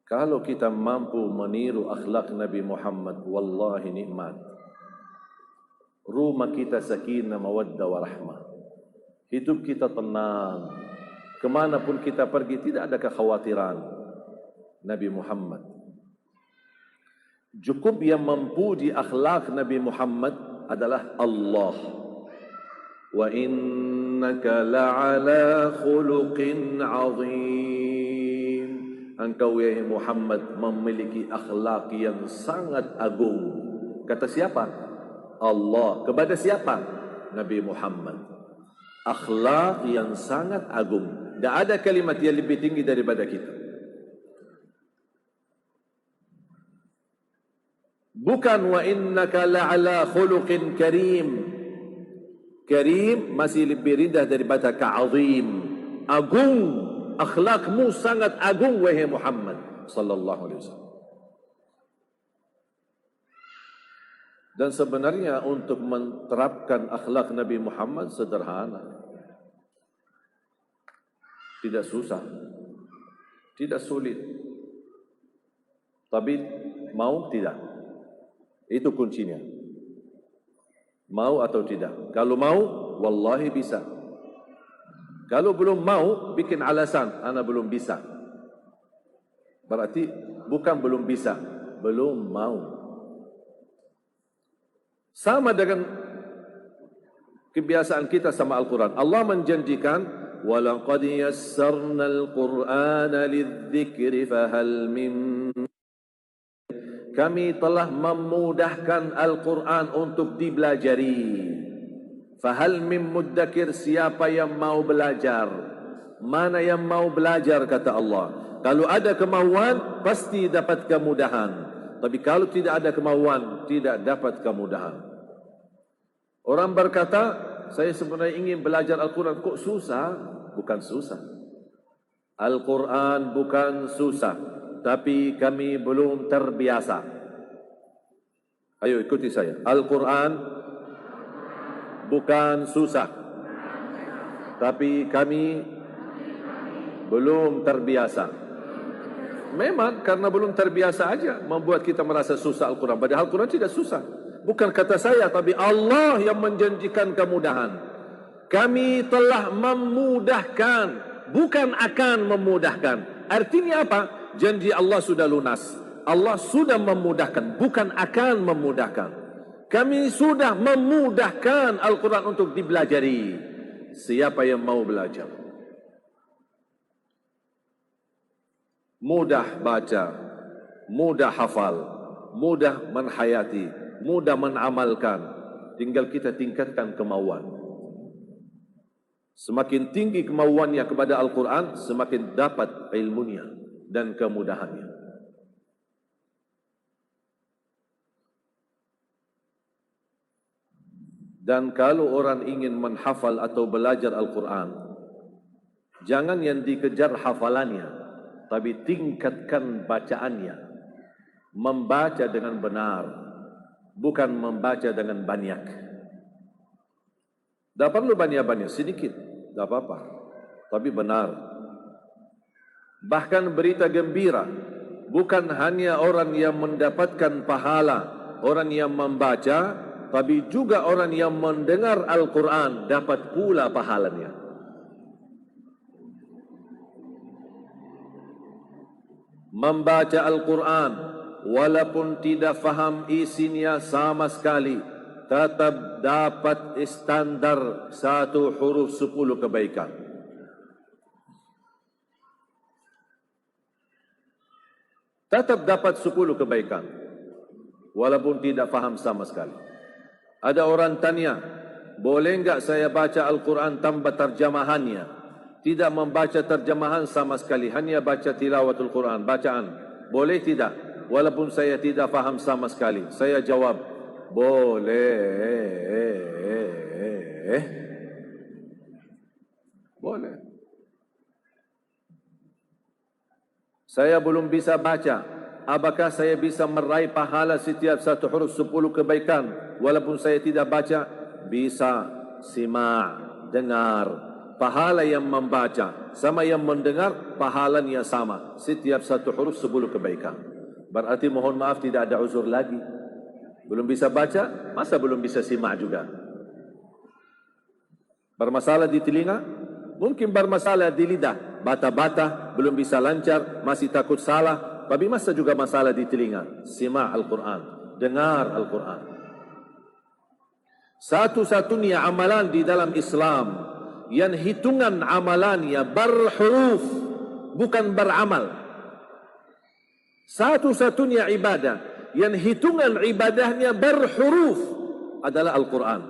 Kalau kita mampu meniru akhlak Nabi Muhammad, wallahi nikmat. Rumah kita sakinah, mawaddah, warahmah. Hidup kita tenang. Kemanapun kita pergi, tidak ada kekhawatiran. Nabi Muhammad. Cukup yang memuji akhlak Nabi Muhammad adalah Allah. Wa innaka la'ala khuluqin azim. Engkau ya Muhammad memiliki akhlak yang sangat agung. Kata siapa? Allah. Kepada siapa? Nabi Muhammad. Akhlak yang sangat agung. Tidak ada kalimat yang lebih tinggi daripada kita. Bukan wa innaka la'ala khuluqin karim. Karim masih lebih rendah daripada ka'azim. Agung. Akhlakmu sangat agung wahai Muhammad sallallahu alaihi wasallam. Dan sebenarnya untuk menerapkan akhlak Nabi Muhammad sederhana. Tidak susah. Tidak sulit. Tapi mau tidak? Itu kuncinya. Mau atau tidak? Kalau mau, wallahi bisa. Kalau belum mau, bikin alasan, ana belum bisa. Berarti bukan belum bisa, belum mau. Sama dengan kebiasaan kita sama Al-Quran. Allah menjanjikan, وَلَقَدْ يَسَّرْنَا الْقُرْآنَ لِلذِّكْرِ فَهَلْ مِنْ. Kami telah memudahkan Al-Quran untuk dibelajari. Fahal mim muddakir, siapa yang mau belajar? Mana yang mau belajar, kata Allah. Kalau ada kemauan, pasti dapat kemudahan. Tapi kalau tidak ada kemauan, tidak dapat kemudahan. Orang berkata, saya sebenarnya ingin belajar Al-Quran. Kok susah? Bukan susah. Al-Quran bukan susah. Tapi kami belum terbiasa. Ayo ikuti saya. Al-Quran bukan susah. Tapi kami belum terbiasa. Memang karena belum terbiasa aja membuat kita merasa susah Al-Quran. Padahal Al-Quran tidak susah. Bukan kata saya, tapi Allah yang menjanjikan kemudahan. Kami telah memudahkan, bukan akan memudahkan. Artinya apa? Janji Allah sudah lunas. Allah sudah memudahkan, bukan akan memudahkan. Kami sudah memudahkan Al-Quran untuk dibelajari. Siapa yang mau belajar? Mudah baca, mudah hafal, mudah menhayati, mudah menamalkan. Tinggal kita tingkatkan kemauan. Semakin tinggi kemauannya kepada Al-Quran, semakin dapat ilmunya dan kemudahannya. Dan kalau orang ingin menghafal atau belajar Al-Quran, jangan yang dikejar hafalannya, tapi tingkatkan bacaannya. Membaca dengan benar, bukan membaca dengan banyak. Tak perlu banyak-banyak, sedikit, tak apa-apa, tapi benar. Bahkan berita gembira, bukan hanya orang yang mendapatkan pahala, orang yang membaca, tapi juga orang yang mendengar Al-Quran dapat pula pahalanya. Membaca Al-Quran walaupun tidak faham isinya sama sekali, tetap dapat standar 1 huruf 10 kebaikan. Tetap dapat 10 kebaikan walaupun tidak faham sama sekali. Ada orang tanya, boleh enggak saya baca Al-Quran tanpa terjemahannya? Tidak membaca terjemahan sama sekali, hanya baca tilawatul Quran, bacaan. Boleh tidak? Walaupun saya tidak faham sama sekali. Saya jawab, boleh. Boleh. Saya belum bisa baca. Apakah saya bisa meraih pahala setiap 1 huruf 10 kebaikan walaupun saya tidak baca? Bisa. Simak, dengar. Pahala yang membaca sama yang mendengar, pahalanya sama. Setiap satu huruf 10 kebaikan. Berarti mohon maaf tidak ada uzur lagi. Belum bisa baca, masa belum bisa simak juga? Bermasalah di telinga, mungkin bermasalah di lidah, bata-bata, belum bisa lancar, masih takut salah. Tapi masa juga masalah di telinga? Simak Al-Quran, dengar Al-Quran. Satu-satunya amalan di dalam Islam yang hitungan amalannya berhuruf, bukan beramal. Satu-satunya ibadah yang hitungan ibadahnya berhuruf adalah Al-Quran.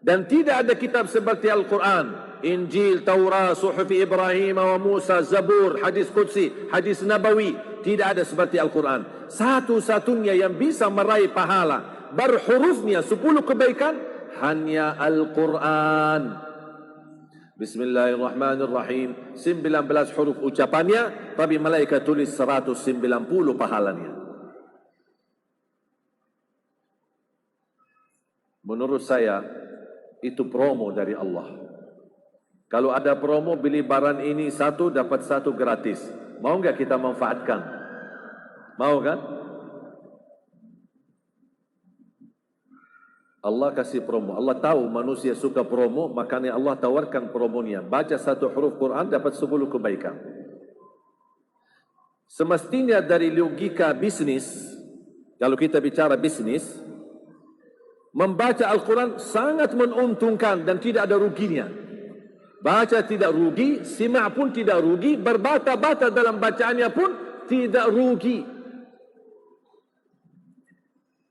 Dan tidak ada kitab seperti Al-Quran. Injil, Taurat, Suhuf Ibrahim wa Musa, Zabur, hadis Qudsi, hadis Nabawi. Tidak ada seperti Al-Quran. Satu-satunya yang bisa meraih pahala berhurufnya 10 kebaikan hanya Al-Quran. Bismillahirrahmanirrahim. 19 huruf ucapannya, tapi malaikat tulis 190 pahalanya. Menurut saya, itu promo dari Allah. Kalau ada promo, beli barang ini satu, dapat satu gratis. Mau enggak kita manfaatkan? Mau kan? Allah kasih promo. Allah tahu manusia suka promo, makanya Allah tawarkan promonya. Baca satu huruf Quran, dapat 10 kebaikan. Semestinya dari logika bisnis, kalau kita bicara bisnis, membaca Al-Quran sangat menguntungkan dan tidak ada ruginya. Baca tidak rugi, simak pun tidak rugi, berbata-bata dalam bacaannya pun tidak rugi.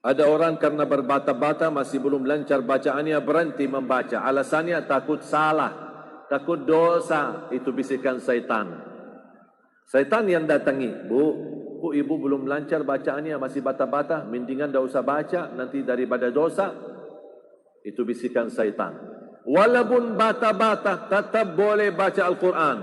Ada orang karena berbata-bata masih belum lancar bacaannya, berhenti membaca. Alasannya takut salah, takut dosa. Itu bisikan syaitan. Syaitan yang datangi, Bu, ibu belum lancar bacaannya, masih bata-bata, mendingan tidak usah baca, nanti daripada dosa. Itu bisikan syaitan. Walaupun bata-bata, tetap boleh baca Al-Quran.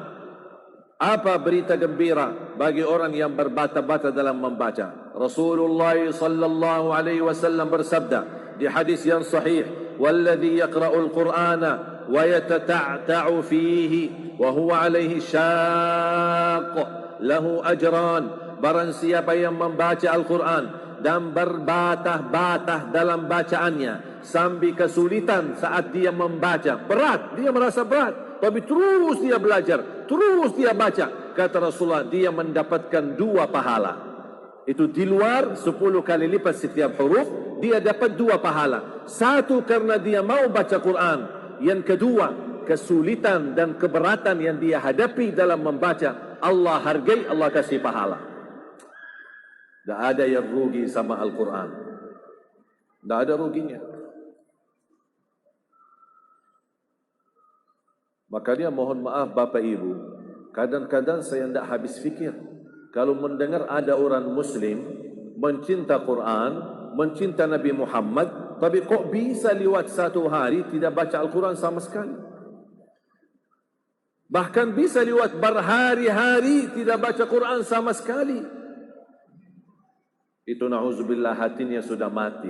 Apa berita gembira bagi orang yang berbata-bata dalam membaca? Rasulullah sallallahu alaihi wasallam bersabda di hadis yang sahih, "Walladhi yaqra'ul Qur'ana wa yatata'ta'u fihi wa huwa alaihi syaq lahu ajran." Barang siapa yang membaca Al-Quran dan berbatah-batah dalam bacaannya sambil kesulitan saat dia membaca, berat, dia merasa berat, tapi terus dia belajar, terus dia baca, kata Rasulullah, dia mendapatkan 2 pahala. Itu di luar 10 kali lipat setiap huruf, dia dapat 2 pahala. Satu karena dia mau baca Quran, yang kedua kesulitan dan keberatan yang dia hadapi dalam membaca, Allah hargai, Allah kasih pahala. Tak ada yang rugi sama Al-Quran. Tak ada ruginya. Makanya mohon maaf Bapak Ibu, kadang-kadang saya tidak habis fikir. Kalau mendengar ada orang Muslim mencinta Quran, mencinta Nabi Muhammad, tapi kok bisa lewat 1 hari tidak baca Al-Quran sama sekali? Bahkan bisa lewat berhari-hari tidak baca Quran sama sekali. Itu na'udzubillah, hatinya sudah mati.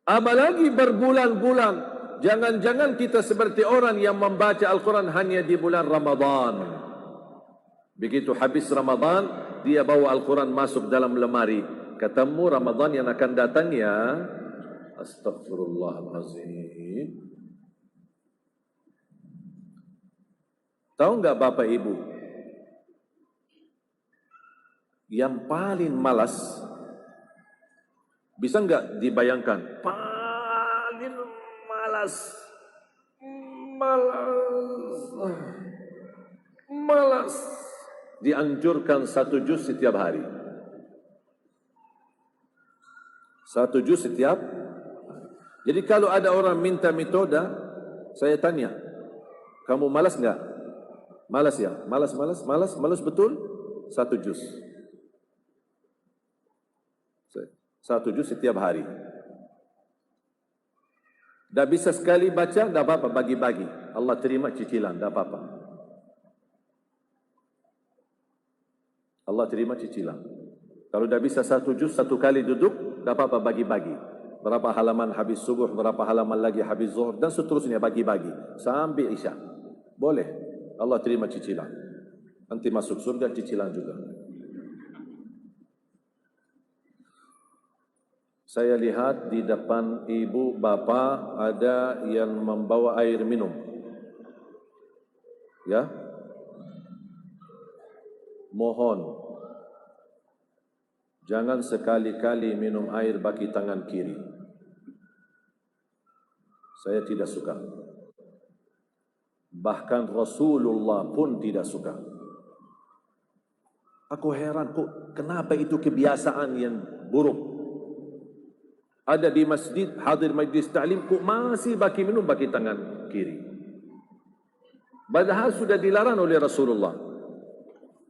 Apalagi berbulan-bulan. Jangan-jangan kita seperti orang yang membaca Al-Quran hanya di bulan Ramadan. Begitu habis Ramadan, dia bawa Al-Quran masuk dalam lemari. Ketemu Ramadan yang akan datang ya. Astagfirullahaladzim. Tahu enggak Bapak Ibu? Yang paling malas, bisa enggak dibayangkan? Paling malas dianjurkan 1 juz setiap hari. 1 juz setiap. Jadi kalau ada orang minta metode, saya tanya, kamu malas enggak? Malas ya? Malas betul? 1 juz. 1 juz setiap hari. Tak bisa sekali baca, tak apa-apa, bagi-bagi. Allah terima cicilan, tak apa-apa. Allah terima cicilan. Kalau tak bisa 1 juz, 1 kali duduk, tak apa-apa, bagi-bagi. berapa halaman habis subuh, berapa halaman lagi habis zuhur, dan seterusnya bagi-bagi sampai isya. Boleh. Allah terima cicilan. Nanti masuk surga cicilan juga. Saya lihat di depan ibu bapa ada yang membawa air minum. Ya. Mohon jangan sekali-kali minum air bagi tangan kiri. Saya tidak suka. Bahkan Rasulullah pun tidak suka. Aku heran kok kenapa itu kebiasaan yang buruk. Ada di masjid, hadir majlis ta'lim, kok masih bagi minum bagi tangan kiri. Padahal sudah dilarang oleh Rasulullah.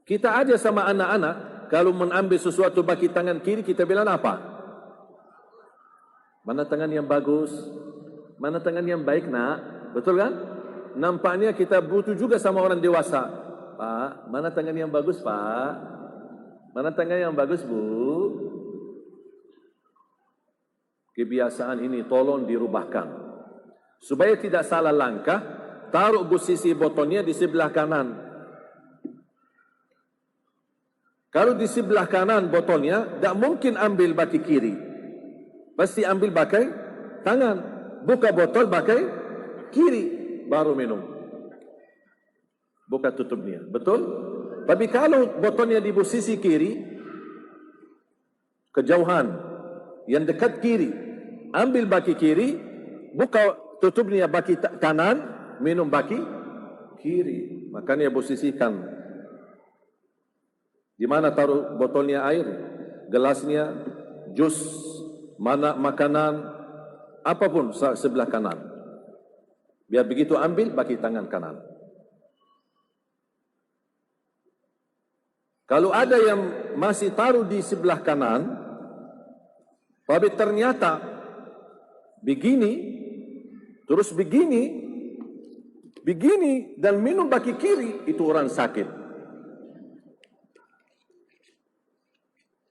Kita aja sama anak-anak, kalau mengambil sesuatu bagi tangan kiri, kita bilang apa? Mana tangan yang bagus? Mana tangan yang baik, nak? Betul kan? Nampaknya kita butuh juga sama orang dewasa. Pak, mana tangan yang bagus, Pak? Mana tangan yang bagus, Bu? Kebiasaan ini tolong dirubahkan. Supaya tidak salah langkah, taruh posisi botolnya di sebelah kanan. Kalau di sebelah kanan botolnya, tak mungkin ambil bagi kiri. Pasti ambil pakai tangan. Buka botol pakai kiri, baru minum. Buka tutupnya, betul? Tapi kalau botolnya di posisi kiri, kejauhan, yang dekat kiri, ambil bagi kiri, buka tutupnya bagi kanan, minum bagi kiri. Makanya posisikan. Di mana taruh botolnya air, gelasnya, jus, mana makanan, apapun sebelah kanan. Biar begitu ambil bagi tangan kanan. Kalau ada yang masih taruh di sebelah kanan, tapi ternyata begini, terus begini, dan minum bagi kiri, itu orang sakit.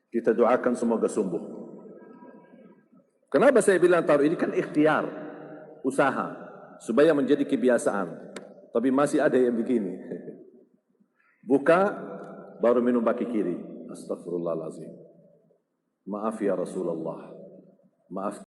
Kita doakan semoga sembuh. Kenapa saya bilang taruh? Ini kan ikhtiar, usaha, supaya menjadi kebiasaan. Tapi masih ada yang begini. Buka, baru minum bagi kiri. Astagfirullahaladzim. Maaf ya Rasulullah. Maaf.